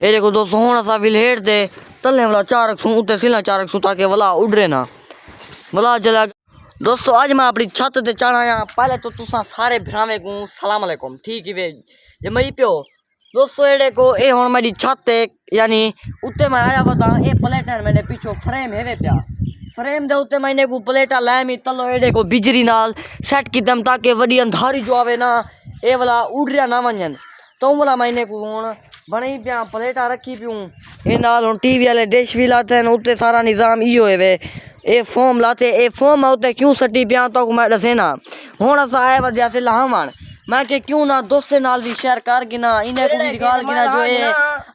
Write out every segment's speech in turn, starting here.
ये देखो दोस्तों हुण असां विलेट दे तले वाला चार रखूं उत्ते सिला चार रखूं ताकि वाला उड़े ना वाला जला। दोस्तों आज मैं अपनी छत ते चढ़ाया। पहले तो तुसा सारे भरावे को सलाम अलैकुम ठीक ही वे जे मई पियो। दोस्तों एड़े को ए हुण मेरी छत है यानी उत्ते मैं आया बता ए प्लेटन मैंने पीछो फ्रेम है प्या फ्रेम दे उत्ते मैंने को प्लेटा लाया मी तलो एड़े को बिजली नाल सेट कीदम ताकि वडी अंधारी जो आवे ना ए वाला उड़िया ना वंजन तो वाला मैंने को हुण बणी पिया प्लेटा रखी पियूं ए नाल हुण टीवी वाले डिश भी लाते हैं उत्ते सारा निज़ाम इहो है वे ए फोम लाते ए फोम उत्ते क्यों सटी पिया तो मैं दसे ना हुण असां आए वजह से लाहमण मैं के क्यों ना दोस्ते नाल भी शेयर कर गिना इन्हें को भी दिखाल गिना जो है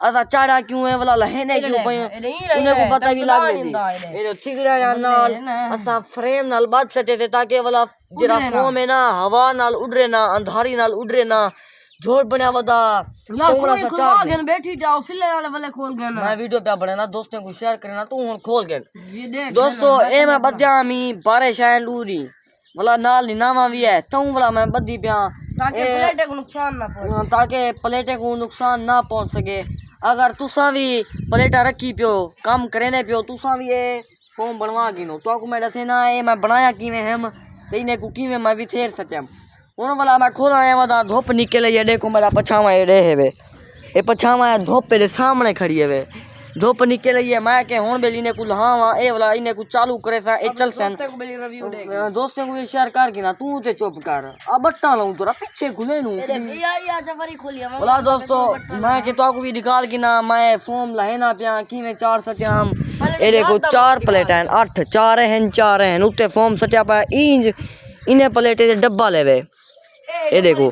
असा चाड़ा क्यों है वाला लहने क्यों पे उन्हें को पता भी लाग गई ए ठिकड़ा या नाल असा फ्रेम नाल बात सटे थे ताकि वाला जरा फोम है ना हवा नाल उड़रे ना अंधारी नाल उड़रे ना जोर बना वदा बैठी जाओ सिले वाले खोल गए ना मैं वीडियो पे बने ना दोस्तों को शेयर करे ना तू हुन खोल गए दोस्तों ए मैं बद्या मी बारिश आए लूरी वाला नाल निनावा भी है तू वाला मैं बद्दी पिया ताकि प्लेटे को नुकसान ना पहुंचे ताकि प्लेटे को नुकसान ना पहुंच सके। अगर तुसा भी प्लेटा रखी पियो काम करे पियो तुसा भी ये फॉर्म बनवा गिनो तो को मैं दसे ना ए मैं बनाया किवें हम ते इने को किवें मैं भी थेर सकम हुण वाला मैं खोला आया वदा धूप निकले ये देखो मेरा पछावा एड़े है वे ए पछावा धूप पे सामने खड़ी है वे धूप निकले ये मैं के हुण बेली ने को हां ए वाला इने को चालू करे सा ए चल सन दोस्तों को शेयर कर गिना तू ते चुप कर अब बट्टा लाऊं तोरा पीछे खुले नु या जबरी खोलिया वाला दोस्तों मैं के तो को भी निकाल गिना मैं फॉर्म लहेना पिया की में चार सट्याम ए देखो चार प्लेट हैं 8 4 हैं उत्ते फॉर्म सट्या पा इंज इने प्लेटे दे डब्बा लेवे ए देखो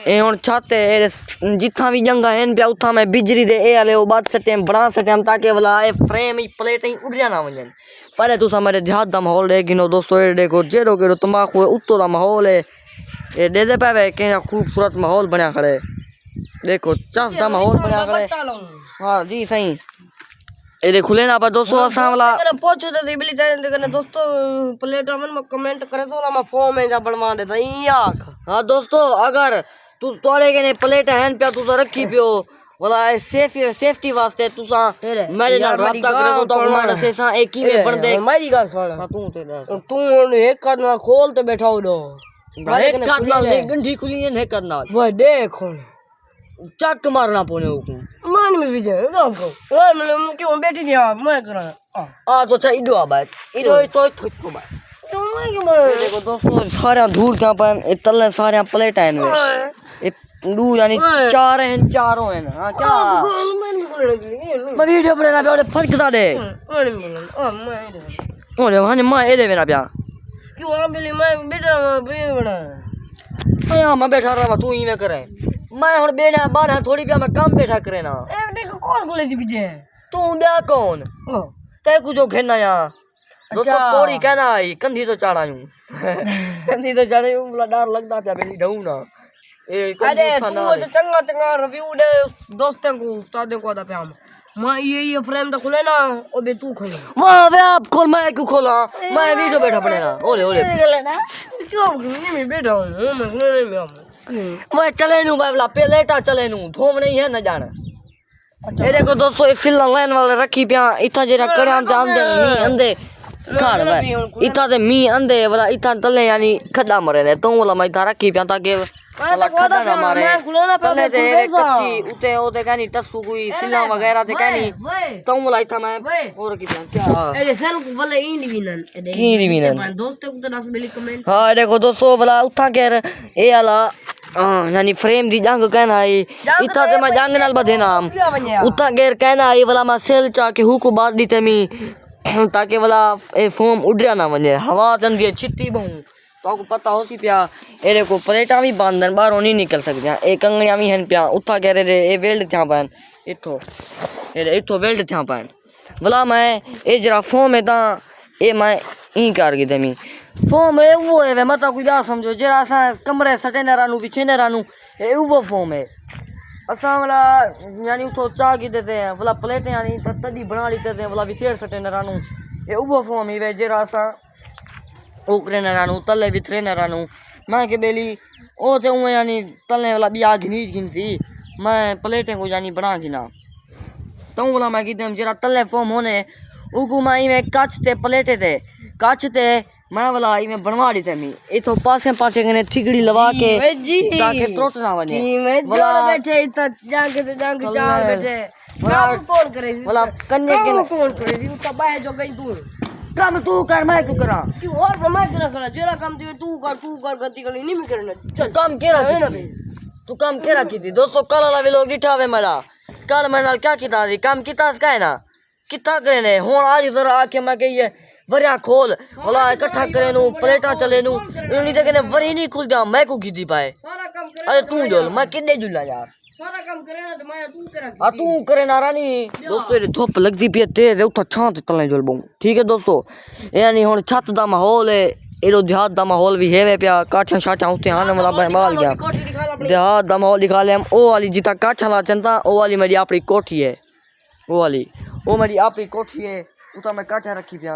ए हुण छत ए जिथा भी जंगा हैं पे उथा मैं बिजली दे ए वाले ओ बात सटे बना सटे ताकि वाला ए फ्रेम ही प्लेट ही उड़ जाना वजन पहले तुसा मेरे देहात दा माहौल देखिनो दोस्तों ए देखो जेड़ो केड़ो तंबाकू है उत्तो दा माहौल है ए दे दे पावे के खूबसूरत माहौल बनया खड़े देखो चस दा माहौल बनया खड़े हां जी सही ए खुले ना पर दोस्तों असा वाला पहुंचो तो बिजली चैनल देखने दोस्तों प्लेट में कमेंट करे तो मैं फॉर्म में जा बनवा दे सही आख। हां दोस्तों अगर तू तोड़े के ने प्लेट हैन पे तू तो रखी पियो वाला सेफ्टी वास्ते तू सा मेरे नाल राब्ता करे तो मैं से सा एक ही में बन दे मेरी गल सुन हां तू एक करना खोल ते बैठा हो दो एक करना ले गंढी खुली है करना वो देख चक मारना पोने को मान में भी जाए आपको मैं क्यों बैठी थी आप मैं करा आ तो चाहिए इडो बात इडो तो बात देखो दोस्तों सारे धूल क्या पर तले सारे प्लेट हैं वे दू यानी चार हैं चारों हैं हां क्या मैं वीडियो बनाना पे फर्क दा दे ओरे माने मैं ए दे मेरा प्या क्यों आ मिली मैं बेटा बड़ा हां मैं बैठा रहा तू ही में करे मैं हुन बेना बाना थोड़ी पे मैं काम बैठा करे ना ए देखो कौन बोले जी पीछे तू बया कौन ते कुछ जो घेना या दोस्तों पौड़ी कहना आई कंधी तो चढ़ा यूं कंधी तो चढ़े यूं बोला डर लगदा पे बेली ढऊ ना ए अरे तू तो चंगा चंगा रिव्यू दे दोस्तों को उस्ताद को दा पे हम मैं ये फ्रेम तो खुले ना ओ बे तू खोल वाह बे आप खोल मैं क्यों खोला मैं वीडियो बैठा पड़े ना ओले ओले क्यों मैं बैठा हूं मैं चले नू बाबला प्लेटा चले नू धोम नहीं है न जान ए देखो दोस्तों एक सिल्ला लाइन वाले रखी पिया इथा जेरा कड़ियां ते आंदे मी अंदे घर भाई इथा ते मी अंदे वाला इथा तले यानी खड्डा मरे ने तो वाला मैं इथा रखी पिया ताकि वाला खड्डा ना मारे तले ते कच्ची उते ओते कहनी टसू कोई सिल्ला वगैरह ते कहनी तो वाला इथा मैं और की क्या ए सेल वाले इंडी विनन की विनन दोस्तों को तो 10 मिली कमेंट हां देखो दोस्तों वाला उठा के ए वाला यानी फ्रेम दी जंग कहना आई इथा ते मैं जंग नाल बधे नाम उता गेर कहना आई वाला मैं सेल चा के हुकु बात दी ते मी ताकि वाला ए फोम उड़या ना वने हवा तंदी छिट्टी बहु तो को पता होसी पिया एरे को प्लेटा भी बांधन बाहरों नहीं निकल सकदिया ए कंगणिया भी हन पिया उता गेर रे ए वेल्ड था पान इथो ए इथो वेल्ड था पान वाला मैं ए जरा फोम है ता ए मैं ई कर गी देमी फॉर्म है वो है मत कोई जा समझो जरा सा कमरे सटे न रानू पीछे न रानू ए वो फॉर्म है असा वाला यानी तो चा की देते हैं वाला प्लेट यानी तड़ी बना ली देते हैं वाला विचेर सटे न रानू ए वो फॉर्म ही वे जरा सा ओकरे न रानू तले विथरे न रानू मैं के बेली ओ ते यानी तले वाला बिया घिनी सी मैं प्लेटें को यानी बना गिना तो वाला मैं कीधम जरा तले फॉर्म होने उगू मैं में कच ते प्लेटे ते कच ते मैं वाला में बनवा दी थे मी इथो पासे पासे कने थिगड़ी लगा के ताकि त्रुट ना बने वाला बैठे इतना जाके चार बैठे काम कौन करे वाला कन्ने के कौन करे दी उता बाहर जो गई दूर काम तू कर मैं क्यों करा क्यों और मैं क्यों करा जरा काम दिए तू कर गलती करनी नहीं मैं करना चल काम केरा है ना बे तू काम केरा की थी दोस्तों कल वाला भी लोग दिठावे मेरा कल मैंने क्या किता थी काम किता इसका है ना कितना करे ने हुन आज जरा आके मैं कही है वरिया खोल वाला इकट्ठा करे नु प्लेटा चले नु इनी जगह ने वरी नहीं खुल जा मैं को कीदी पाए सारा काम करे अरे तू डोल मैं किन्ने जुला यार सारा काम करे ना तो मैं तू करा आ तू करे ना रानी दोस्तों ये धूप लगदी पई तेज उठा छां ते तले जुल बऊ ठीक है दोस्तों यानी हुन छत दा माहौल है एरो देहात दा माहौल भी हेवे पिया काठा शाठा उते आने वाला बाल गया देहात दा माहौल दिखा ले हम ओ वाली जिता काठा ला चंता ओ वाली मेरी अपनी कोठी है वो वाली वो मेरी अपनी कोठी है उता मैं काठा रखी पिया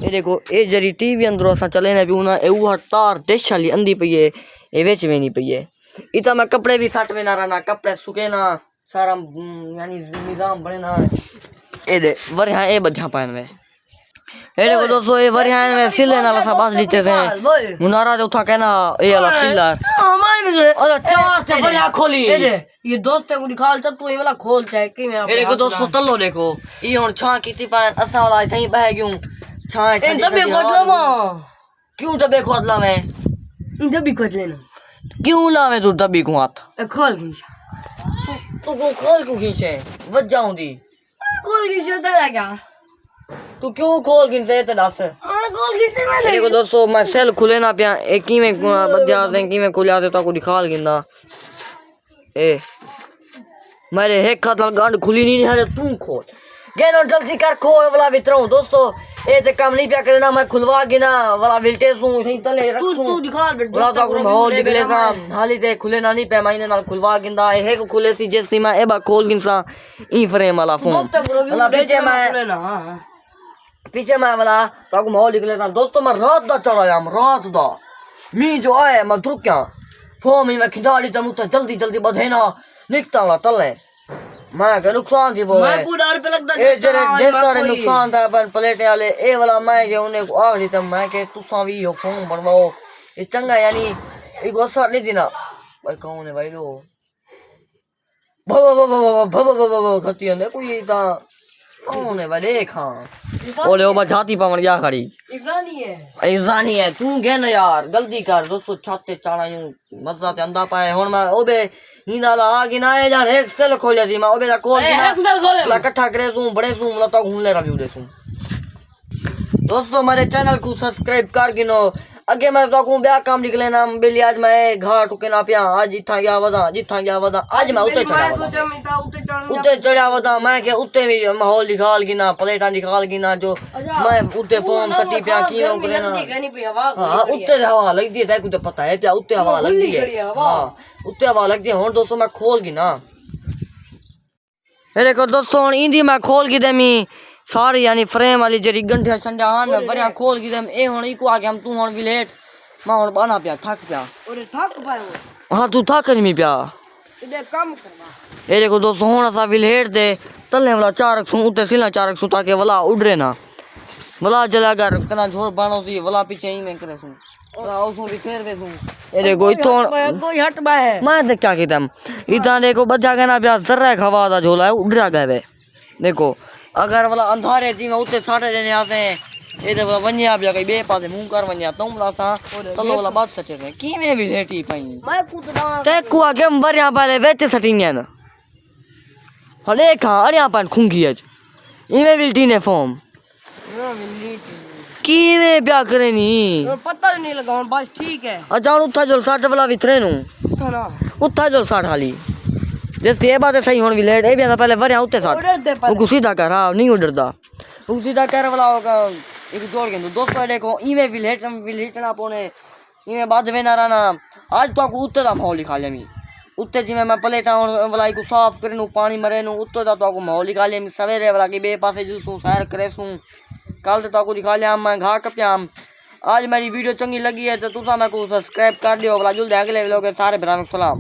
ये देखो ये जरी टीवी अंदरों असा चले ना भी ना एऊ तार डिश वाली अंदी पई है ए विच में नहीं पई है इता मैं कपड़े भी सट में ना रहना कपड़े सूखे ना सारा यानी निजाम बने ना ए दे वरिया ए बधा पान में ए देखो दोस्तों ये वरिया में सिले ना सा बास नीचे से मुनारा दे उठा के ना ए वाला पिलर हमारे में करे अरे चार से वरिया खोली ए दे ये दोस्त को दिखाल चल तू ये वाला खोल चाहे कि मैं ए देखो दोस्तों तल्लो देखो ई हुन छां कीती पान असा वाला थई बह गयूं छां ए दबे खोदला मा क्यों दबे खोदला मैं दबी खोद लेना क्यों लावे तू दबी को हाथ ए खोल खींच तू को खोल क्यों खींचे वज जाऊं दी खोल खींच तेरा क्या तू क्यों खोल खींचे ते दस खोल खींच मैं देखो दोस्तों मैं सेल खुले ना पिया एक की में बद्या से की में खुला दे तो दिखाल गिंदा ए मेरे एक हाथ गांड खुली नहीं है तू खोल गेनो जल्दी कर खोल वाला भीतर दोस्तों ए ते काम नहीं पिया करना मैं खुलवा गिना वाला विल्टे सु सही तले रख तू दिखा बेट वाला तो माहौल निकले सा हाली ते खुले ना नहीं पे महीने नाल खुलवा गिंदा ए को खुले सी जैसी मैं ए बा खोल गिनसा ई फ्रेम वाला फोन वाला पीछे मैं पीछे मैं वाला तो माहौल निकले सा दोस्तों मैं रात दा चढ़ाया रात दा मी जो आए मैं रुक क्या फोन में खिंचाड़ी तम जल्दी जल्दी बधेना निकता वाला तले मैं के नुकसान थी बोले मैं को डर पे लगदा ए जरे जैसा नुकसान था अपन प्लेट वाले ए वाला मैं के उन्हें को आखरी तम मैं के तुसा भी हो फोन बनवाओ ये चंगा यानी एक असर नहीं देना भाई कौन है भाई लो भव खती अंदर कोई ता कौन है भाई देखा ओले ओ जाती पावन क्या खड़ी इफानी है तू गे ना यार गलती कर दोस्तों छाते चाड़ा यूं मजा ते अंदा पाए हुन मैं ओबे हिंदा ला आगे ना ए जान एक सेल खोले सी मैं ओबे दा खोल ना इकट्ठा करे सू बड़े सू मतलब तो घूम ले रहा दे सू दोस्तों मेरे चैनल को सब्सक्राइब कर गिनो अगे मैं तो ब्याह काम निकले ना बेली आज मैं घाट के ना पिया आज इथा गया वदा आज मैं उते चढ़ा वदा मैं के उते भी माहौल दिखाल गिना प्लेटा दिखाल गिना जो मैं उते फॉर्म सटी पिया की नो करे ना हां उते हवा लगदी है कुछ पता है पिया उते हवा लगदी है हां उते हवा लगदी है हुन दोस्तों मैं खोल गिना ए देखो दोस्तों हुन इंदी मैं खोल गी देमी सारी यानी फ्रेम वाली जरी गंठिया छंडा हां बढ़िया खोल गी दम ए हुन इको आके हम तू हुन भी लेट मैं हुन बाना पिया थक पिया अरे थक पायो हां तू थक नहीं पिया इधर काम करना ए देखो दोस्तों हुन असा भी लेट दे तले वाला चार सु उते सिला चार सु ताकि वाला उड़रे ना वाला जला कर कना झोर बाणो सी वाला पीछे ही में करे सु आओ सु भी फेर वे सु ए देखो इतो कोई हट बा है मैं देख क्या कीदम इता देखो बच्चा कहना पिया जरा खवा दा झोला है उड़रा गए देखो अगर वाला अंधारे थी मैं उते साढ़े देने आसे ए दे वाला वन्या बिया कई बे पासे मुंह कर वन्या तुम वाला सा तल्लो वाला बात सचे से की में भी लेटी पई मैं कूटदा ते को आगे बरिया पाले वेच सटिन्यन हले खा अरिया पान खुंगी आज इमे विल्टी ने फॉर्म की में ब्या करे नी पता नहीं लगा बस ठीक है अच्छा उठा जो 60 वाला वितरे नु उठा जो 60 हाली जैसे ये बात है सही होने भी लेट ए भी पहले वरिया उते 60 वो सीधा कर हां नहीं उड़दा वो सीधा कर वाला होगा एक जोड़ के दोस्तों देखो इमे भी लेटना पोने इमे बाद में ना रहना आज तो उते दा माहौल दिखा ले मी उते जिਵੇਂ मैं प्लेटा वाला को साफ करे नु पानी मरे नु उते दा तो माहौल दिखा ले मी सवेरे वाला के बे पासे जुसू सैर करे सू कल तो दिखा लिया मैं घा कप्याम आज मेरी वीडियो चंगी लगी है तो तुसा मैं को सब्सक्राइब कर दियो वाला जुल अगले व्लॉग के सारे भरावां को सलाम।